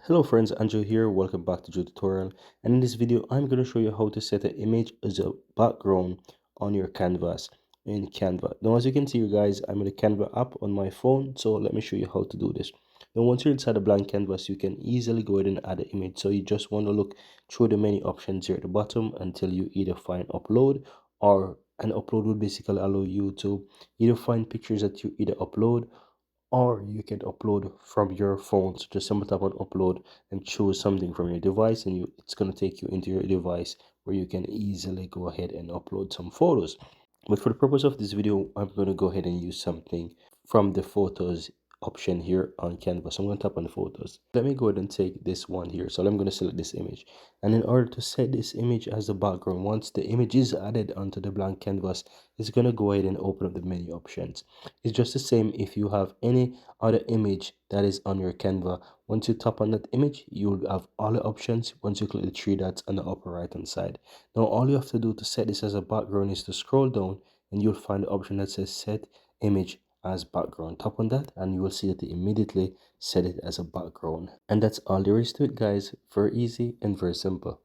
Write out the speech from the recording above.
Hello friends, Andrew here. Welcome back to Joe Tutorial. And in this video, I'm going to show you how to set an image as a background on your canvas in Canva. Now, as you can see here, guys, I'm in the Canva app on my phone. So let me show you how to do this. Now, once you're inside a blank canvas, you can easily go ahead and add an image. So you just want to look through the many options here at the bottom until you either find upload, or an upload will basically allow you to either find pictures that you either upload, or you can upload from your phone. So just simply tap on upload and choose something from your device, and it's going to take you into your device where you can easily go ahead and upload some photos. But for the purpose of this video, I'm going to go ahead and use something from the photos option here on Canva. So I'm going to tap on the photos. Let me go ahead and take this one here. So I'm going to select this image. And in order to set this image as the background, once the image is added onto the blank canvas, it's going to go ahead and open up the menu options. It's just the same if you have any other image that is on your Canva. Once you tap on that image, you'll have all the options once you click the three dots on the upper right hand side. Now all you have to do to set this as a background is to scroll down, and you'll find the option that says set image as background. Tap on that and you will see that it immediately set it as a background. And that's all there is to it, guys. Very easy and very simple.